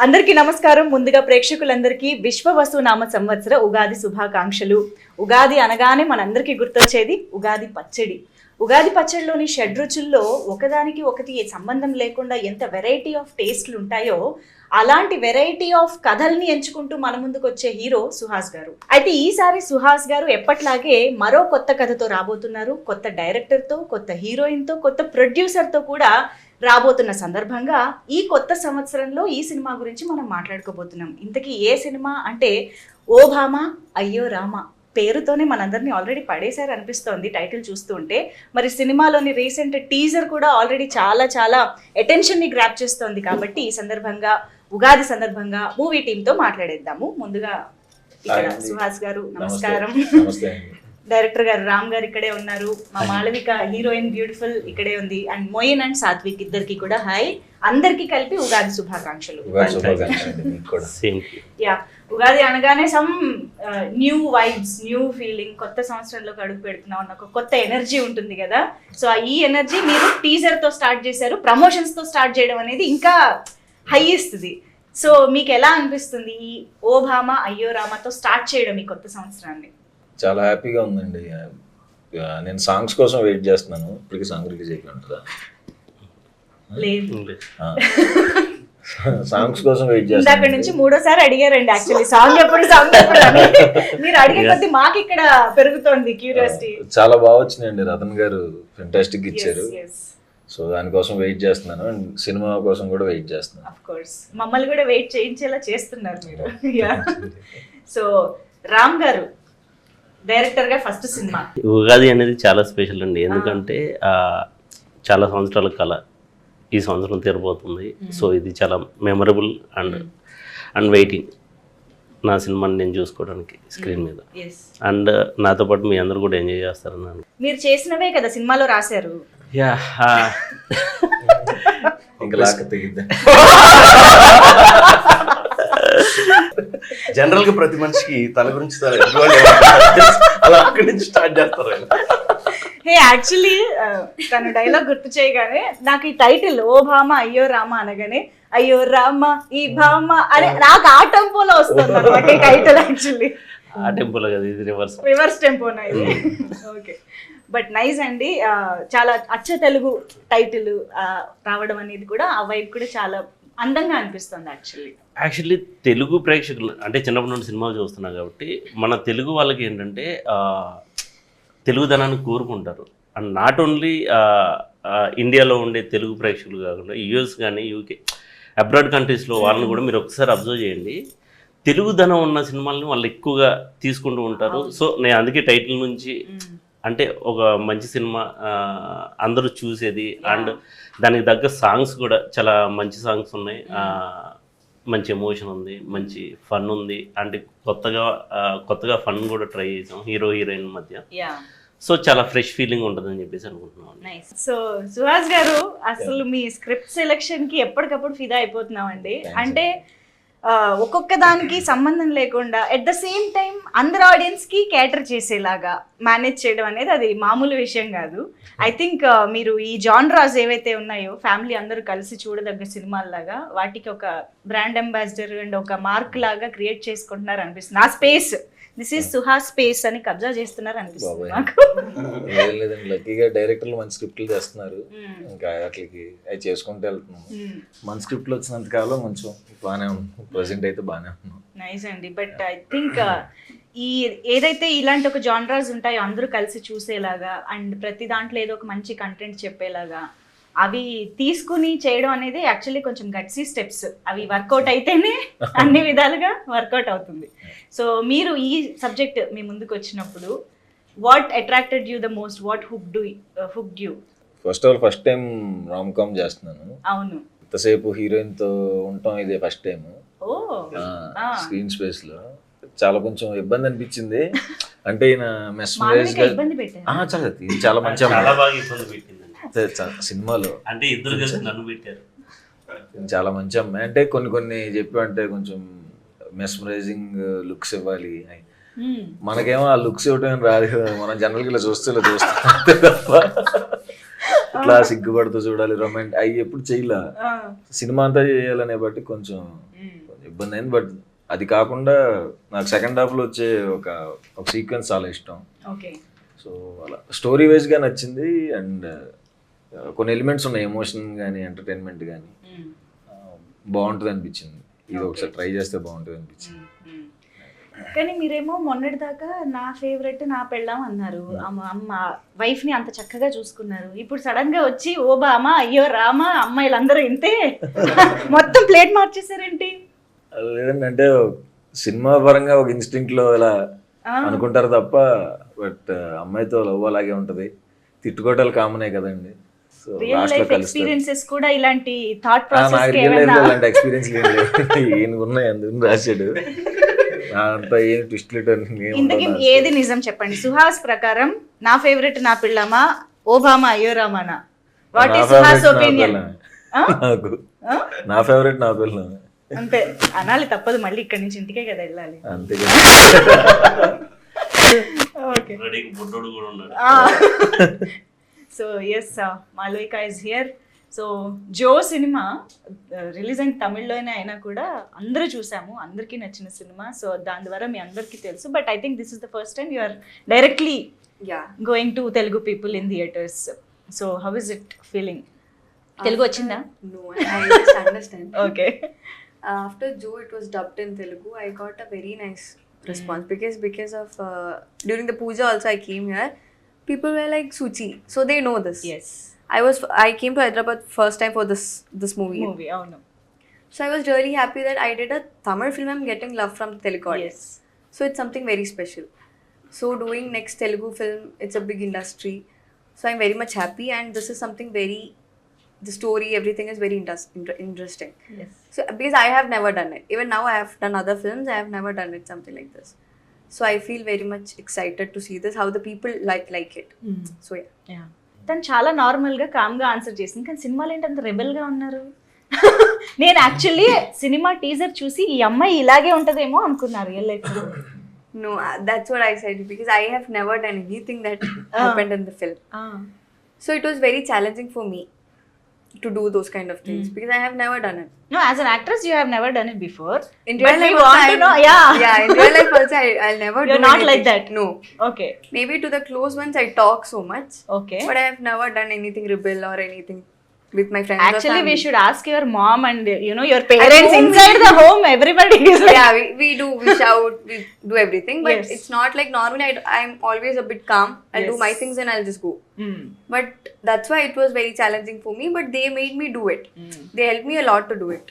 అందరికీ నమస్కారం. ముందుగా ప్రేక్షకులందరికీ విశ్వవసు నామ సంవత్సర ఉగాది శుభాకాంక్షలు. ఉగాది అనగానే మనందరికీ గుర్తొచ్చేది ఉగాది పచ్చడి. ఉగాది పచ్చడిలోని షడ్రుచుల్లో ఒకదానికి ఒకటి సంబంధం లేకుండా ఎంత వెరైటీ ఆఫ్ టేస్ట్లు ఉంటాయో అలాంటి వెరైటీ ఆఫ్ కథల్ని ఎంచుకుంటూ మన ముందుకు వచ్చే హీరో సుహాస్ గారు. అయితే ఈసారి సుహాస్ గారు ఎప్పట్లాగే మరో కొత్త కథతో రాబోతున్నారు. కొత్త డైరెక్టర్తో, కొత్త హీరోయిన్తో, కొత్త ప్రొడ్యూసర్తో కూడా రాబోతున్న సందర్భంగా ఈ కొత్త సంవత్సరంలో ఈ సినిమా గురించి మనం మాట్లాడుకోబోతున్నాం. ఇంతకీ ఏ సినిమా అంటే ఓ భామ అయ్యో రామ పేరుతోనే మనందరినీ ఆల్రెడీ పడేశారు అనిపిస్తోంది టైటిల్ చూస్తూ ఉంటే. మరి సినిమాలోని రీసెంట్ టీజర్ కూడా ఆల్రెడీ చాలా అటెన్షన్ని గ్రాప్ చేస్తోంది. కాబట్టి ఈ సందర్భంగా ఉగాది సందర్భంగా మూవీ టీంతో మాట్లాడేద్దాము. ముందుగా ఇక్కడ సుహాస్ గారు నమస్కారం. డైరెక్టర్ గారు రామ్ గారు ఇక్కడే ఉన్నారు. మా మాళవిక హీరోయిన్ బ్యూటిఫుల్ ఇక్కడే ఉంది. అండ్ మోయిన్ అండ్ సాత్విక్ ఇద్దరికి కూడా హాయ్. అందరికి కలిపి ఉగాది శుభాకాంక్షలు. యా, ఉగాది అనగానే some new vibes, new feeling, కొత్త సంవత్సరంలోకి అడుగు పెడుతున్నాం అన్న ఒక కొత్త ఎనర్జీ ఉంటుంది కదా. సో ఈ ఎనర్జీ మీరు టీజర్ తో స్టార్ట్ చేశారు, ప్రమోషన్స్ తో స్టార్ట్ చేయడం అనేది ఇంకా హై ఇస్తుంది. సో మీకు ఎలా అనిపిస్తుంది ఈ ఓ భామ అయ్యో రామతో స్టార్ట్ చేయడం ఈ కొత్త సంవత్సరాన్ని? చాలా హ్యాపీగా ఉందండి. నేను సాంగ్స్ కోసం వెయిట్ చేస్తున్నాను. ఇప్పటికీ సాంగ్ రిలీజ్ అయిపోయిందా? సాంగ్స్ కోసం వెయిట్ చేస్తాను. అక్కడ నుంచి మూడోసారి అడిగారండి యాక్చువల్లీ సాంగ్ ఎప్పుడు అని. మీరు అడిగే కొద్ది మాకు ఇక్కడ పెరుగుతోంది క్యూరియాసిటీ. చాలా బాగా వచ్చినాయండి. రతన్ గారు ఫెంటాస్టిక్ ఇచ్చారు. సో దానికోసం వెయిట్ చేస్తున్నాను. అండ్ సినిమా కోసం కూడా వెయిట్ చేస్తున్నాను. ఆఫ్ కోర్స్ మమ్మల్ని కూడా వెయిట్ చేయించేలా చేస్తున్నారు మీరు. సో రామ్ గారు డైరెక్టర్ గా ఫస్ట్ సినిమా ఉగాది అనేది చాలా స్పెషల్ అండి. ఎందుకంటే చాలా సంవత్సరాల కళ ఈ సంవత్సరం తీరబోతుంది. సో ఇది చాలా మెమరబుల్ అండ్ వెయిటింగ్ నా సినిమాని నేను చూసుకోవడానికి స్క్రీన్ మీద. అండ్ నాతో పాటు మీ అందరూ కూడా ఎంజాయ్ చేస్తారన్నాను. మీరు చేసినవే కదా సినిమాలో రాశారు. యా, జనరల్ గా ప్రతి మనిషికి తన గురించి అలా అక్కడి నుంచి స్టార్ట్ చేస్తారు. యాక్చువల్లీ తను డైలాగ్ గుర్తు చేయగానే నాకు ఈ టైటిల్ ఓ భామ అయ్యో రామ అనగానే అయ్యో రామ ఈ భామ అని నాకు ఆ టెంపోలో వస్తుంది అనమాట ఈ టైటిల్. యాక్చువల్లీ ఆ టెంపోలో కదా, ఇది రివర్స్ టెంపోనా ఇది? ఓకే, బట్ నైస్ అండి. చాలా అచ్చ తెలుగు టైటిల్ రావడం అనేది కూడా ఆ వైపు కూడా చాలా అందంగా అనిపిస్తుంది. యాక్చువల్లీ తెలుగు ప్రేక్షకులు అంటే చిన్నప్పటి నుండి సినిమా చూస్తున్నాం కాబట్టి మన తెలుగు వాళ్ళకి ఏంటంటే తెలుగుదనాన్ని కోరుకుంటారు. అండ్ నాట్ ఓన్లీ ఇండియాలో ఉండే తెలుగు ప్రేక్షకులు కాకుండా యూఎస్ కానీ యూకే అబ్రాడ్ కంట్రీస్లో వాళ్ళని కూడా మీరు ఒకసారి అబ్జర్వ్ చేయండి. తెలుగుదనం ఉన్న సినిమాలని వాళ్ళు ఎక్కువగా తీసుకుంటూ ఉంటారు. సో నేను అందుకే టైటిల్ నుంచి అంటే ఒక మంచి సినిమా అందరూ చూసేది. అండ్ దానికి తగ్గ సాంగ్స్ కూడా చాలా మంచి సాంగ్స్ ఉన్నాయి. మంచి ఎమోషన్ ఉంది, మంచి ఫన్ ఉంది. అంటే కొత్తగా ఫన్ కూడా ట్రై చేసాం హీరో హీరోయిన్ మధ్య. సో చాలా ఫ్రెష్ ఫీలింగ్ ఉంటుందని చెప్పేసి అనుకుంటున్నాం. సో సుహాస్ గారు అసలు మీ స్క్రిప్ట్ సెలెక్షన్ కి ఎప్పటికప్పుడు ఫిదా అయిపోతున్నామండి. అంటే ఒక్కొక్క దానికి సంబంధం లేకుండా ఎట్ ద సేమ్ టైం అందరు ఆడియన్స్ కి క్యాటర్ చేసేలాగా మేనేజ్ చేయడం అనేది అది మామూలు విషయం కాదు. ఐ థింక్ మీరు ఈ జాన్రాస్ ఏవైతే ఉన్నాయో ఫ్యామిలీ అందరూ కలిసి చూడదగ్గ సినిమాల్లాగా వాటికి ఒక బ్రాండ్ అంబాసిడర్ అండ్ ఒక మార్క్ లాగా క్రియేట్ చేసుకుంటున్నారు అనిపిస్తుంది. ఆ space this is Suhas space అని కబ్జా చేస్తున్నారు అనిపిస్తుంది నాకు. లేదండి, లక్కీగా డైరెక్టర్లు మంచి స్క్రిప్ట్లు చేస్తున్నారు. ఇంకా అట్లకి అవి చేసుకుంటూ వెళ్తున్నాం. మన స్క్రిప్ట్లు వచ్చినంత కాలం కొంచెం బాగానే ఉన్నాం. ప్రెసెంట్ అయితే బాగానే ఉన్నాం. నైస్ అండి. బట్ ఐ థింక్ ఈ ఏదైతే ఇలాంటి ఒక జానరాస్ ఉంటాయో అందరూ కలిసి చూసేలాగా అండ్ ప్రతి దాంట్లో ఏదో ఒక మంచి కంటెంట్ చెప్పేలాగా అవి తీసుకుని చేయడం అనేది యాక్చువల్లీ కొంచెం గట్సీ స్టెప్స్. అవి వర్కౌట్ అయితేనే అన్ని విధాలుగా వర్కౌట్ అవుతుంది. సో మీరు ఈ సబ్జెక్ట్ మీ ముందుకు వచ్చినప్పుడు what attracted you the most? What hooked you? First time rom com చేస్తున్నాను. అవును, ఇంతసేపు హీరోయిన్ తో ఉంటాం, ఇదే ఫస్ట్ టైం స్క్రీన్ స్పేస్ లో. చాలా కొంచెం ఇబ్బంది అనిపించింది. అంటే ఈయన మెస్మరైజ్ చాలా మంచి సినిమాలో అంటే ఇద్దరు కలిసి నన్ను పెట్టారు. చాలా మంచి అమ్మాయి. అంటే కొన్ని చెప్పి కొంచెం మెస్మరైజింగ్ లుక్స్ ఇవ్వాలి. మనకేమో ఆ లుక్స్ ఇవ్వటం రాదు కదా. మనం జనరల్గా ఇలా చూస్తాం తప్ప ఇట్లా సిగ్గుపడుతూ చూడాలి రొమాంటిక్ అవి ఎప్పుడు చేయలే. సినిమా అంతా చేయాలనే బట్టి కొంచెం ఇబ్బంది అయింది. బట్ అది కాకుండా నాకు సెకండ్ హాఫ్ లో వచ్చే ఒక సీక్వెన్స్ చాలా ఇష్టం. సో అలా స్టోరీ వైజ్ గా నచ్చింది. అండ్ కొన్ని ఎలిమెంట్స్ ఉన్నాయి, ఎమోషన్ కానీ ఎంటర్టైన్మెంట్ కానీ బాగుంటుంది అనిపించింది. ఇది ఒకసారి ట్రై చేస్తే బాగుంటుంది అనిపించింది. కానీ మీరేమో మొన్నటి దాకా నా ఫేవరెట్ నా పెళ్ళాం అన్నారు, అమ్మ వైఫ్ ని అంత చక్కగా చూసుకున్నారు. ఇప్పుడు సడన్ గా వచ్చి ఓ బామా అయ్యో రామా అమ్మాయిలందరూ ఇంతే మొత్తం ప్లేట్ మార్చేసారేంటి? లేదండి, అంటే సినిమా పరంగా ఒక ఇన్స్టింక్ట్ లో ఇలా అనుకుంటారు తప్ప, బట్ అమ్మాయితో లవ్ అలాగే ఉంటది. తిట్టుకోవటాలు కామనే కదండి. సో రియల్ లైఫ్ ఎక్స్పీరియన్సెస్ కూడా ఇలాంటి థాట్ ప్రాసెస్ నాకు రియల్ లైఫ్ లో ఇలాంటి ఎక్స్పీరియన్స్ ఏం ఉన్నాయి అందుకు రాశాడు. అంతా ఏం ట్విస్ట్లు ఇంతకీ ఏది నిజం చెప్పండి? సుహాస్ ప్రకారం నా ఫేవరెట్ నా పిల్లమా ఓబామా అయ్యో రామానా? What is Suhas opinion? నాకు నా ఫేవరెట్ నా పిల్ల అంతే అనాలి, తప్పదు. మళ్ళీ ఇక్కడి నుంచి ఇంటికే కదా వెళ్ళాలి. అంతే. So yes, Malavika is here. So Joe cinema release అయిన తమిళ్లోనే అయినా కూడా అందరూ చూసాము, అందరికీ నచ్చిన సినిమా. సో దాని ద్వారా మీ అందరికీ తెలుసు. But I think this is the first time you are directly going to Telugu people in theatres. So how is it feeling? Telugu వచ్చిందా? No, I just understand. Okay. After Joe, it was dubbed in Telugu. I got a very nice response because of during the puja also I came here. People were like Suchi, so they know this. Yes. I came to Hyderabad first time for this movie. అవును. So I was really happy that I did a Tamil film. I'm getting love from the Telugu audience. Yes. So it's something very special. So doing next Telugu film, it's a big industry. So I'm very much happy, and this is something the story, everything is very interesting. Yes. So because I have never done it. Even now I have done other films, I have never done it something like this. So I feel very much excited to see this, how the people like it. So yeah. తను చాలా normal గా com గా answer చేసింది, కానీ సినిమాలో ఏంటి అంత rebel గా ఉన్నారు? నేను యాక్చువల్లీ సినిమా టీజర్ చూసి ఈ అమ్మాయి ఇలాగే ఉంటదేమో అనుకున్నారు రియల్ లైఫ్ లో. No, that's what I said, because I have never done anything that happened in the film. So it was very challenging for me to do those kind of things because I have never done it. No, as an actress you have never done it before. In real life, in real life also I'll never do You're not anything. like that. No. Okay. Maybe to the close ones I talk so much. Okay. But I have never done anything rebel or anything with my friends. Actually, or family. we should ask your mom and your parents inside the home. Everybody is like. Yeah, we shout, we do everything, but Yes. it's not like normally. I'm always a bit calm. I'll do Yes. my things and I'll just go. Mm. But that's why it was very challenging for me. But they made me do it. They helped me a lot to do it.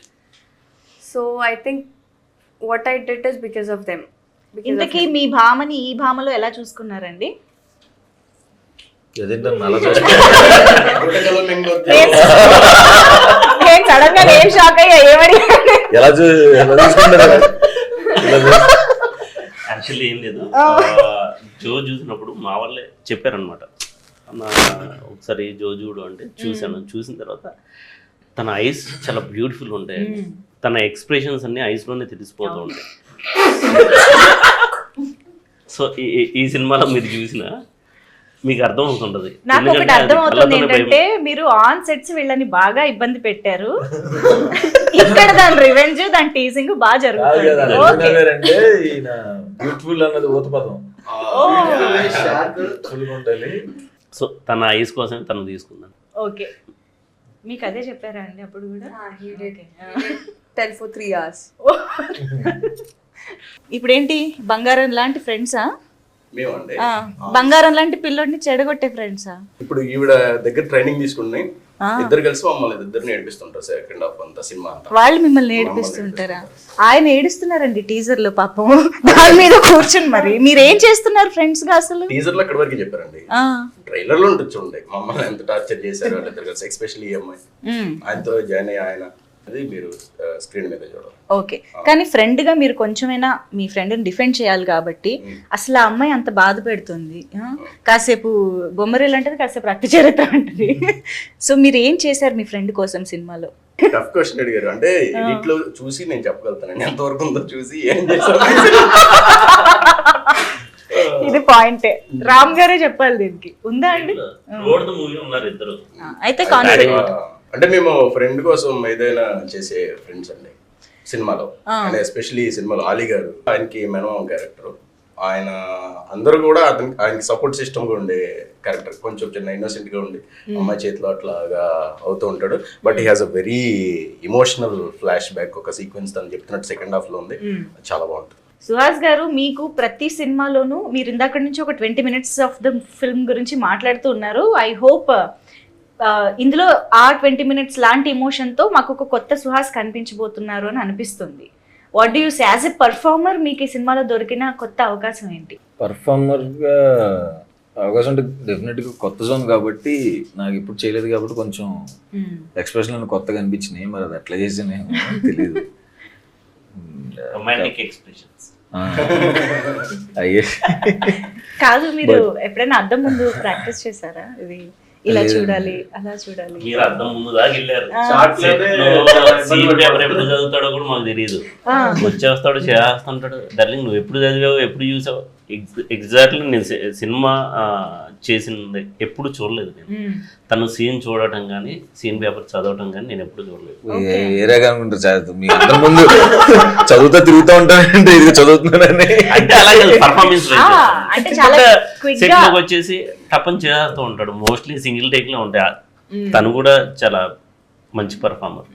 So I think what I did is because of them. ఇంతకీ మీ భామని ఈ భామలో ఎలా చూసుకున్నారండి? అదేంటో అలా చూస్తే నేను sudden గా ఏం shock అయ్యా, ఏమడి ఎలా చూసుకుంటారు? యాక్చువల్లీ ఏం లేదు, జో చూసినప్పుడు మా వాళ్ళే చెప్పారనమాట, ఒకసారి జో చూడు అంటే చూశాను. చూసిన తర్వాత తన ఐస్ చాలా బ్యూటిఫుల్ ఉంటాయి, తన ఎక్స్ప్రెషన్స్ అన్ని ఐస్లోనే తెలిసిపోతూ ఉంటాయి. సో ఈ సినిమాలో మీరు చూసిన మీకు అర్థం అవుతుంటది. నాకు ఒకటి అర్థం అవుతుంది ఏంటంటే మీరు ఆన్ సెట్స్ వీళ్ళని బాగా ఇబ్బంది పెట్టారు, ఇక్కడ దాని రివెంజ్ దాని టీజింగ్ బాగా జరుగుతుంది. ఈయన బ్యూటిఫుల్ అన్నది ఊతపదం. సో తన ఐస్ కోసం తను తీసుకున్నాను. ఓకే, మీకు అదే చెప్పారా అండి అప్పుడు కూడా? He did tell for 3 hours. ఇప్పుడు ఏంటి బంగారం లాంటి ఫ్రెండ్సా? మేమండి బంగారం లాంటి పిల్లోడిని చెడగొట్టే ఫ్రెండ్సా? ఇప్పుడు ఈవిడ దగ్గర ట్రైనింగ్ తీసుకుని ఇద్దరు కలిసి మమ్మల్ని ఇద్దరు నేర్పిస్తుంటారు సెకండ్ హాఫ్ అంతా సినిమా అంతా. వాళ్ళు మిమ్మల్ని నేర్పిస్తుంటారా? ఆయన ఏడుస్తున్నారండి టీజర్ లో పాపం, దాని మీద కూర్చుని. మరి మీరు ఏం చేస్తున్నారు ఫ్రెండ్స్ గా అసలు? టీజర్ లో అక్కడి వరకు చెప్పారండి, ట్రైలర్ లో ఉండొచ్చు ఉండే మమ్మల్ని ఎంత టార్చర్ చేశారు వాళ్ళిద్దరు కలిసి, ఎస్పెషల్లీ ఈ అమ్మాయి. ఆయనతో జాయిన్ అయ్యి ఆయన అది మీరు స్క్రీన్ మీద చూడాలి. ఓకే, కానీ ఫ్రెండ్ గా మీరు కొంచెమైనా మీ ఫ్రెండ్ ని డిఫెండ్ చేయాలి కాబట్టి. అసలు ఆ అమ్మాయి అంత బాధ పెడుతుంది, కాసేపు బొమ్మరీలు అంటది, కాసేపు రక్త చరిత్ర అంటది. సో మీరు ఏం చేశారు మీ ఫ్రెండ్ కోసం సినిమాలో? టఫ్ క్వశ్చన్ అడిగారు. అంటే ఎడిట్ లో చూసి నేను చెప్పగలుగుతానండి ఎంతవరకు ఉందో చూసి ఏం చేశాను. ఇది పాయింటే. రామ్ గారే చెప్పాలి దీనికి. ఉందా అండి? మూవీ ఉన్నారు ఇద్దరు. అయితే కాన్ఫిడెంట్. అంటే మేము ఫ్రెండ్ కోసం ఏదైనా చేసే ఫ్రెండ్స్ అండి సినిమాలో. అంటే ఎస్పెషల్లీ ఈ సినిమాలో ఆలీ గారు, ఆయనకి మెనమామ క్యారెక్టర్, ఆయన అందరూ కూడా ఆయనకి సపోర్ట్ సిస్టమ్ గా ఉండే క్యారెక్టర్. కొంచెం చిన్న ఇన్నోసెంట్ గా ఉండి అమ్మాయి చేతిలో అట్లాగా అవుతూ ఉంటాడు. But he has a very emotional flash back, ఒక సీక్వెన్స్ తను చెప్తున్నట్టు సెకండ్ హాఫ్ లో ఉంది, చాలా బాగుంటుంది. సుహాస్ గారు, మీకు ప్రతి సినిమాలోనూ మీరు ఇందాక నుంచి ఒక 20 minutes ఆఫ్ ద ఫిల్మ్ గురించి మాట్లాడుతూ ఉన్నారు. ఐ హోప్ ఇందులో ఆ 20 minutes లాంటి ఎమోషన్తో మాకు ఒక కొత్త సుహాస్ కనిపించబోతున్నారు అని అనిపిస్తుంది. What do you say as a performer? మీకు ఈ సినిమాలో దొరికిన కొత్త అవకాశం ఏంటి? పర్ఫార్మర్గా అవకాశం అంటే డెఫినెట్గా కొత్త జోన్ కాబట్టి, నాకు ఇప్పుడు చేయలేదు కాబట్టి కొంచెం ఎక్స్ప్రెషన్ కొత్తగా అనిపించినాయి. మరి అది ఎట్లా చేసినా తెలియదు. రొమాంటిక్ ఎక్స్ప్రెషన్స్ అయ్యే కాదు, మీరు ఎప్పుడైనా అద్దం ముందు ప్రాక్టీస్ చేశారా? ఇది ఇలా చూడాలి, అలా చూడాలి. మీరు అర్థం ముందు దాకా వెళ్ళారు. సీన్ పేపర్ ఎప్పుడు చదువుతాడో కూడా మాకు తెలియదు. వచ్చేస్తాడు, చేస్తుంటాడు. డార్లింగ్ నువ్వు ఎప్పుడు చదివావు, ఎప్పుడు చూసావు? ఎగ్జాక్ట్లీ నేను సినిమా చేసింది ఎప్పుడు చూడలేదు. నేను తను సీన్ చూడటం కానీ సీన్ పేపర్ చదవటం కానీ నేను ఎప్పుడు చూడలేదు. ఏరేగా అనుకుంటారు మీ అందరి ముందు చదువుతా తిరుగుతూ ఉంటానంటే ఇది చదువుతున్నానని. అంటే అలాగే పర్ఫార్మెన్స్ అంటే చాలా సెట్ లోకి వచ్చేసి టపన్ చేస్తూ ఉంటాడు. మోస్ట్లీ సింగిల్ టేక్ లో ఉంటాయి. తను కూడా చాలా మంచి పర్ఫార్మర్.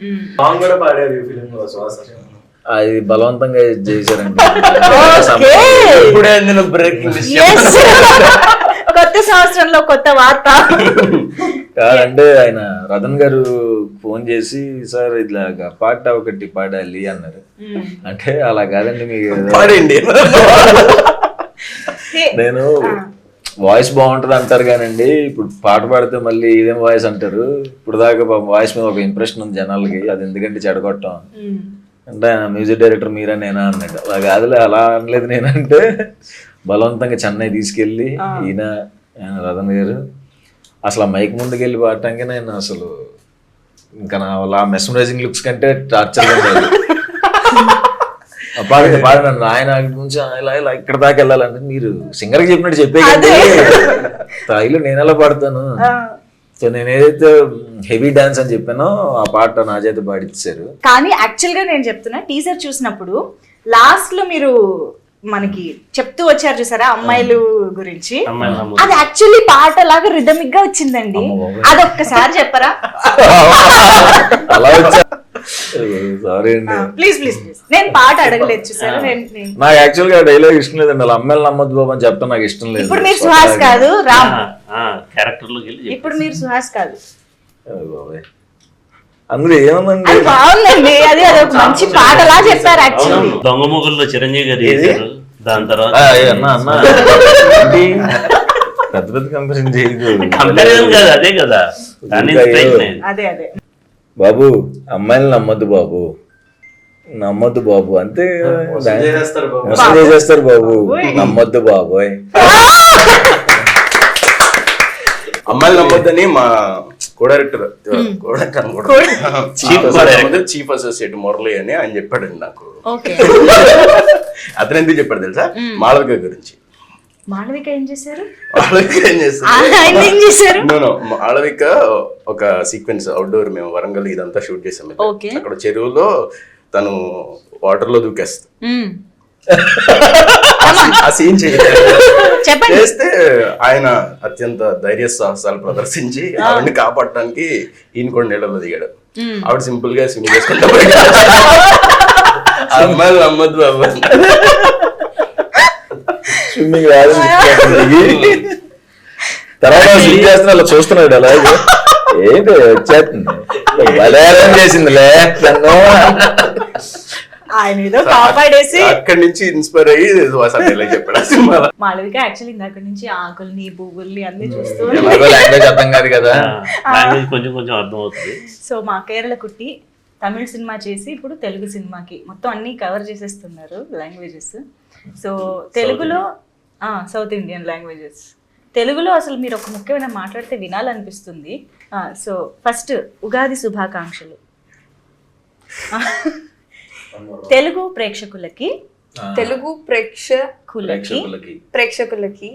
అది బలవంతంగా చేశారండి. కొత్త సంవత్సరంలో కొత్త వార్త కాదంటే ఆయన రతన్ గారు ఫోన్ చేసి సార్ ఇట్లాగా పాట ఒకటి పాడాలి అన్నారు. అంటే అలా కాదండి, మీకు పాడండి. నేను వాయిస్ బాగుంటుంది అంటారు కానండి, ఇప్పుడు పాట పాడితే మళ్ళీ ఇదేం వాయిస్ అంటారు. ఇప్పుడు దాకా వాయిస్ మీద ఒక ఇంప్రెషన్ ఉంది జనాలకి, అది ఎందుకంటే చెడగొట్టాం అంటే మ్యూజిక్ డైరెక్టర్ మీరా నేనా అన్నాడు. అలా కాదులే, అలా అనలేదు. నేనంటే బలవంతంగా చెన్నై తీసుకెళ్ళి ఈయన రతన్ గారు అసలు ఆ మైక్ ముందుకు వెళ్ళి పాడటానికి నేను అసలు ఇంకా నా ఆ మెస్మరైజింగ్ లుక్స్ కంటే టార్చర్గా ఉండేది. పాడినాను ఆయన నుంచి ఇలా ఇలా ఇక్కడ దాకా వెళ్ళాలంటే మీరు సింగర్కి చెప్పినట్టు చెప్పే స్థాయిలో నేను ఎలా పాడతాను. సో నేను ఏదైతే హెవీ డాన్స్ అని చెప్పానో ఆ పాట నా చేత పాడిచ్చారు. కానీ యాక్చువల్ గా నేను చెప్తున్నా, టీజర్ చూసినప్పుడు లాస్ట్ లో మీరు మనకి చెప్తూ వచ్చారు చూసారా అమ్మాయిలు గురించి, అది యాక్చువల్లీ పాట లాగా రిథమిక్ గా వచ్చిందండి. అదొక్కసారి చెప్పరా? అలా వచ్చా సారీ అండి, ప్లీజ్ ప్లీజ్ ప్లీజ్. నేను పాట అడగలేదు చూసారా. నాకు యాక్చువల్ గా డైలాగ్ ఇష్టం లేదండి. అలా అమ్మాయిలు నమ్మద్దు బాబు అని చెప్తాను, నాకు ఇష్టం లేదు. ఇప్పుడు మీరు సుహాస్ కాదు, రామ్ క్యారెక్టర్ లోకి వెళ్ళి ఇప్పుడు మీరు సుహాస్ కాదు. అందులో ఏమండి బాగుందండి, అది అదొక మంచి పాటలా చెప్పారు యాక్చువల్లీ. దొంగ మొగుల్లో చిరంజీవి గారు చేశారు. దాని తర్వాత అన్న పెద్ద పెద్ద కంపెనీ చేయదు. కంపారిజన్ కాదు, అదే కదా. అదే అదే బాబు అమ్మాయిలు నమ్మద్దు బాబు, నమ్మద్దు బాబు అంతే. మోసం చేసేస్తారు బాబు, నమ్మద్దు బాబోయ్. అమ్మాయిలు నమ్మొద్దని మా కో-డైరెక్టర్ చీఫ్ అసోసియేట్ మురళి అని ఆయన చెప్పాడండి నాకు. అతను ఎందుకు చెప్పాడు తెలుసా? మాళవిక గురించి. మాళవిక ఏం చేశారు? మాళవిక ఒక సీక్వెన్స్ అవుట్డోర్, మేము వరంగల్ ఇదంతా షూట్ చేసాం. అక్కడ చెరువులో తను వాటర్ లో దూకేస్తా, ఆ సీన్ చేస్తే ఆయన అత్యంత ధైర్య సాహసాలు ప్రదర్శించి ఆవిడని కాపాడటానికి ఈయన కూడా నీళ్ళలో దిగాడు. ఆవిడ సింపుల్ గా స్విమ్ చేసుకుంటా అమ్మాయిలు నమ్మద్దు బాబు. స్విమ్మింగ్ రాదు తర్వాత స్విమ్ చేస్తున్నా అలా చూస్తున్నాడు. అలాగే ఏంటి వచ్చేస్తుంది బలేరం చేసిందిలే నన్ను. ఆయన ఏదో కాపాడేసి అక్కడి నుంచి ఇన్స్పైర్ అయ్యి చెప్పాడు సినిమాలో. మాళవిక యాక్చువల్లీ ఇందాక నుంచి ఆకుల్ని పువ్వుల్ని అన్ని చూస్తూ లాంగ్వేజ్ అర్థం కాదు కదా, కొంచెం కొంచెం అర్థం అవుతుంది. సో మా కేరళ కుట్టి తమిళ సినిమా చేసి ఇప్పుడు తెలుగు సినిమాకి మొత్తం అన్ని కవర్ చేసేస్తున్నారు లాంగ్వేజెస్. సో తెలుగులో సౌత్ ఇండియన్ లాంగ్వేజెస్, తెలుగులో అసలు మీరు ఒక ముఖ్యమైన మాట్లాడితే వినాలనిపిస్తుంది. సో ఫస్ట్ ఉగాది శుభాకాంక్షలు తెలుగు ప్రేక్షకులకి తెలుగు ప్రేక్షకులకి ప్రేక్షకులకి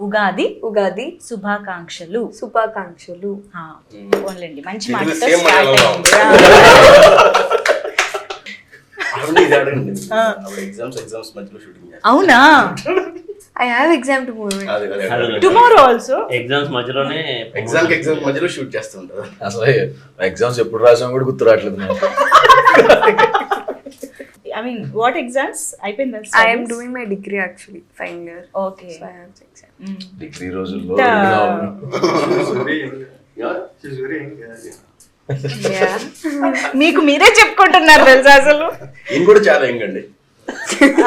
ఉగాది ఉగాది శుభాకాంక్షలు. శుభాకాంక్షలు. ఓన్లండి మంచి ఇది మాటతో same స్టార్ట్ మలయాళంలో అయింది. ఎగ్జామ్స్ మధ్యలో షూటింగ్ అవునా? I have exam tomorrow. Tomorrow also. Exams మధ్యలోనే ఎగ్జామ్ మధ్యలో షూట్ చేస్తుంటారు. అసలు ఎగ్జామ్స్ ఎప్పుడు రాసాం కూడా గుర్తు రావట్లేదు నాకు. I mean, what exams? అయిపోయిందా? I am doing my degree actually, final year. Okay. So I have exam. Degree రోజుల్లో Yeah. మీకు మీరే చెప్పుకుంటున్నారు తెలుసా అసలు. ఈయన కూడా చాలా యంగ్ అండి.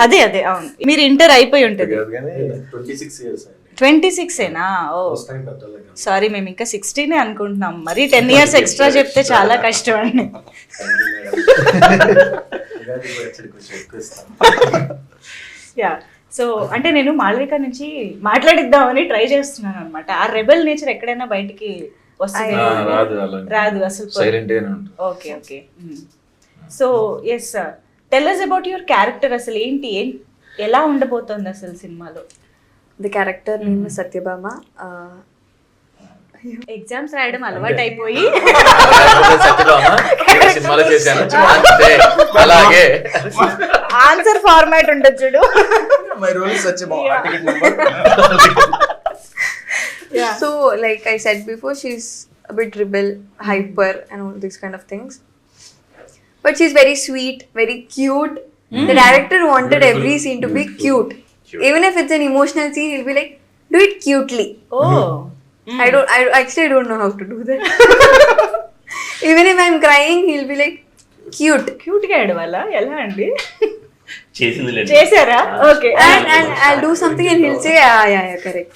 అదే అవును. మీరు ఇంటర్ అయిపోయి ఉంటుంది. 26 years అండి. 26 ఏనా? ఓ సారీ, మేము ఇంకా 16 అనుకుంటున్నాం. మరి 10 years ఎక్స్ట్రా చెప్తే చాలా కష్టం అండి. యా, సో అంటే నేను మాళవిక నుంచి మాట్లాడిద్దామని ట్రై చేస్తున్నాను అనమాట. ఆ రెబెల్ నేచర్ ఎక్కడైనా బయటికి వస్తుంది? రాదు అసలు. Silent. Okay. So yes sir, tell us about your character. అసలు ఏంటి, ఎలా ఉండబోతోంది అసలు సినిమాలో? The character name is Satyabama. Exams రాయడం అలవాటు అయిపోయి సినిమాలో చేశాను అలాగే ఆన్సర్ ఫార్మాట్ ఉండదు చూడు. My role is Satyabhama. So like I said before, she's a bit rebel, hyper and all these kind of things. But she's very sweet, very cute. The director wanted every scene to be cute. Even if it's an emotional scene, he'll be like, do it cutely. Oh. I actually don't know how to do that. Even if I'm crying, he'll be like, cute గా ఏడవాలా? ఎలా అండి? చేసింది చేశారా? Okay. and I'll do something and he'll say yeah correct.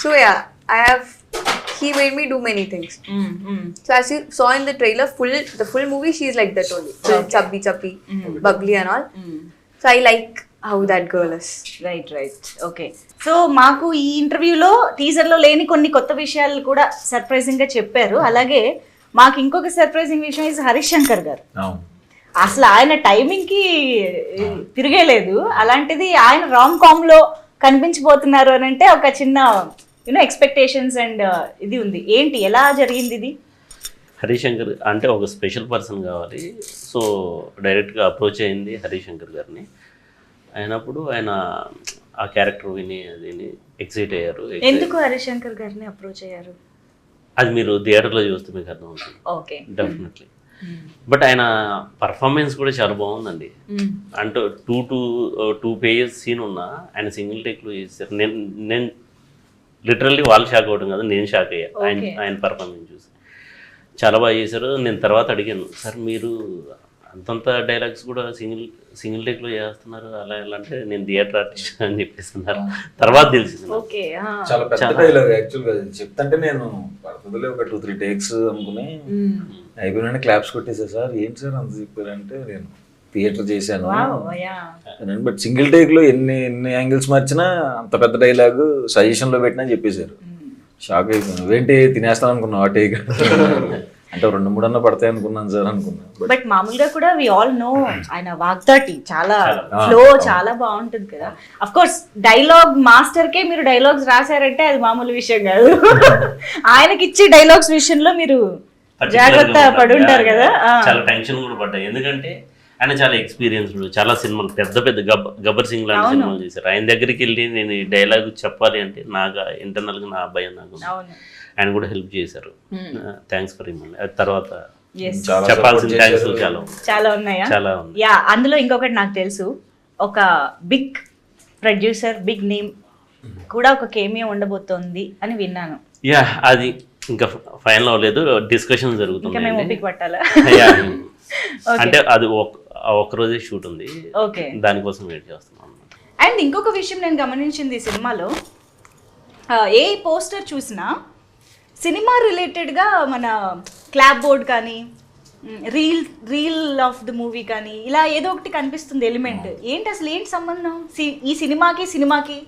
So yeah, he made me do many things. So as you saw in the trailer, the full movie she's like that only. Chubby, bubbly and all. So I like how that girl is. Right. Okay. So మాకు ఈ ఇంటర్వ్యూలో టీజర్లో లేని కొన్ని కొత్త విషయాలు కూడా surprising గా చెప్పారు. అలాగే మాకు ఇంకొక సర్ప్రైజింగ్ విషయం ఇస్ హరీష్ శంకర్ గారు. అసలు ఆయన టైమింగ్ కి తిరిగేలేదు. అలాంటిది ఆయన రామ్ కామ్ లో కనిపించబోతున్నారు అని అంటే ఒక చిన్న ఎక్స్పెక్టేషన్స్ అండ్ ఇది ఉంది. ఏంటి, ఎలా జరిగింది ఇది? హరీష్ శంకర్ అంటే ఒక స్పెషల్ పర్సన్ కావాలి. సో డైరెక్ట్గా అప్రోచ్ అయింది హరీష్ శంకర్ గారిని. అయినప్పుడు ఆయన ఆ క్యారెక్టర్ విని ఎక్సైట్ అయ్యారు. ఎందుకు హరీష్ శంకర్ గారిని అప్రోచ్ అయ్యారు? అది మీరు థియేటర్లో చూస్తే మీకు అర్థం అవుతుంది. Okay, definitely. బట్ ఆయన పర్ఫార్మెన్స్ కూడా చాలా బాగుందండి. అంటే టూ పేజెస్ సీన్ ఉన్నా ఆయన సింగిల్ టేక్లో చేశారు. నేను లిటరల్లీ వాళ్ళు షాక్ అవ్వడం కదా, నేను షాక్ అయ్యా ఆయన పర్ఫార్మెన్స్ చూసి. చాలా బాగా చేశారు. నేను తర్వాత అడిగాను, సార్ మీరు అంతంత డైలాగ్స్ కూడా సింగిల్ టేక్లో చేస్తున్నారు అలా ఎలా అంటే, నేను థియేటర్ ఆర్టిస్ట్ అని చెప్పేస్తున్నారు. తర్వాత తెలిసింది. చాలా పెద్ద డైలాగ్ యాక్చువల్గా చెప్తుంటే నేను పడుతుందిలే ఒక 2-3 టేక్స్ అనుకుని అయిపోయినా క్లాప్స్ కొట్టేసా. సార్ ఏంటి సార్ అంత చెప్పారంటే, నేను థియేటర్ చేశాను. బట్ సింగిల్ టేక్ లో ఎన్ని యాంగిల్స్ మార్చినా అంత పెద్ద డైలాగ్ సజెషన్ లో పెట్టినా చెప్పేశారు. షాక్ అయిపోయాను. ఏంటి తినేస్తాను అనుకున్నా ఆ టేక్ అంటే 2-3 అన్న పడతాయి అనుకున్నాను సార్ అనుకున్నా. బట్ మామూలుగా కూడా వి ఆల్ నో ఆయన వాగ్దాటి చాలా ఫ్లో చాలా బాగుంటుంది కదా. అఫ్ కోర్స్ డైలాగ్ మాస్టర్ కే మీరు డైలాగ్స్ రాశారంటే అది మామూలు విషయం కాదు. ఆయనకి ఇచ్చే డైలాగ్స్ విషయంలో మీరు జాగ్రత్త పడి ఉంటారు కదా. చాలా టెన్షన్ కూడా పడ్డాయి. ఎందుకంటే ఆయన చాలా ఎక్స్పీరియన్స్డ్, చాలా సినిమాలు పెద్ద గబ్బర్ సింగ్ లాంటి సినిమాలు చేశారు. ఆయన దగ్గరికి వెళ్ళి నేను ఈ డైలాగ్ చెప్పాలి అంటే నాకు ఇంటర్నల్గా నా భయం నాకు. ఆయన కూడా హెల్ప్ చేశారు. Thanks for remind. తర్వాత చెప్పాల్సిన థ్యాంక్స్ చాలా ఉన్నాయా? చాలా ఉంది. యా, అందులో ఇంకొకటి నాకు తెలుసు, ఒక బిగ్ ప్రొడ్యూసర్ బిగ్ నేమ్ కూడా ఒక కేమియో ఉండబోతోంది అని విన్నాను. యా, అది ఇంకా ఫైనల్ అవ్వలేదు, డిస్కషన్ జరుగుతుంది. మేము ఓపిక పట్టాలా? అంటే అది ఒక రోజే షూట్ ఉంది, దానికోసం వెయిట్ చేస్తున్నాం. అండ్ ఇంకొక విషయం నేను గమనించింది ఈ సినిమాలో, ఏ పోస్టర్ చూసినా సినిమా రిలేటెడ్గా మన క్లాప్ బోర్డ్ కానీ రీల్ ఆఫ్ ద మూవీ కానీ ఇలా ఏదో ఒకటి కనిపిస్తుంది ఎలిమెంట్. ఏంటి అసలు, ఏంటి సంబంధం ఈ సినిమాకి?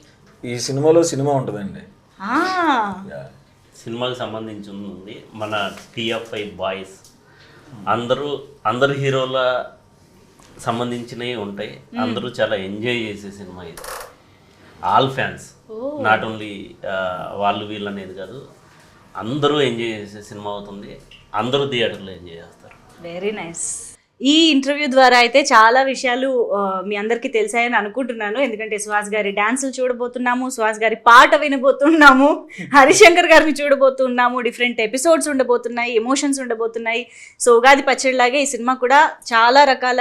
ఈ సినిమాలో సినిమా ఉంటుందండి. సినిమాకి సంబంధించి ఉంది. మన TF5 బాయ్స్ అందరూ హీరోల సంబంధించినవి ఉంటాయి. అందరూ చాలా ఎంజాయ్ చేసే సినిమా ఇది. ఆల్ ఫ్యాన్స్, నాట్ ఓన్లీ వాళ్ళు వీళ్ళు అనేది కాదు, అందరూ ఎంజాయ్ చేసే సినిమా అవుతుంది. అందరూ థియేటర్లో ఎంజాయ్ చేస్తారు. Very nice. ఈ ఇంటర్వ్యూ ద్వారా అయితే చాలా విషయాలు మీ అందరికీ తెలిసాయని అనుకుంటున్నాను. ఎందుకంటే సుహాస్ గారి డాన్సులు చూడబోతున్నాము, సుహాస్ గారి పాట వినబోతున్నాము, హరిశంకర్ గారిని చూడబోతున్నాము, డిఫరెంట్ ఎపిసోడ్స్ ఉండబోతున్నాయి, ఎమోషన్స్ ఉండబోతున్నాయి. సో ఉగాది పచ్చడిలాగే ఈ సినిమా కూడా చాలా రకాల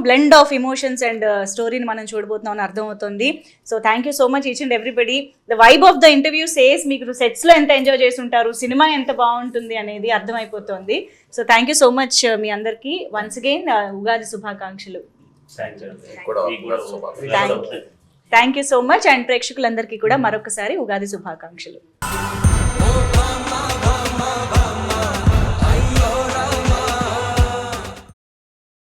బ్లెండ్ ఆఫ్ ఎమోషన్స్ అండ్ స్టోరీని మనం చూడబోతున్నాం అని అర్థమవుతుంది. So thank you so much each and everybody. The vibe of the interview says మీకు సెట్స్లో ఎంత ఎంజాయ్ చేసి ఉంటారు, సినిమా ఎంత బాగుంటుంది అనేది అర్థమైపోతుంది. So thank you so much మీ అందరికీ వన్స్ అగైన్ ఉగాది శుభాకాంక్షలు. Thank you so much. And ప్రేక్షకులందరికీ కూడా మరొకసారి ఉగాది శుభాకాంక్షలు.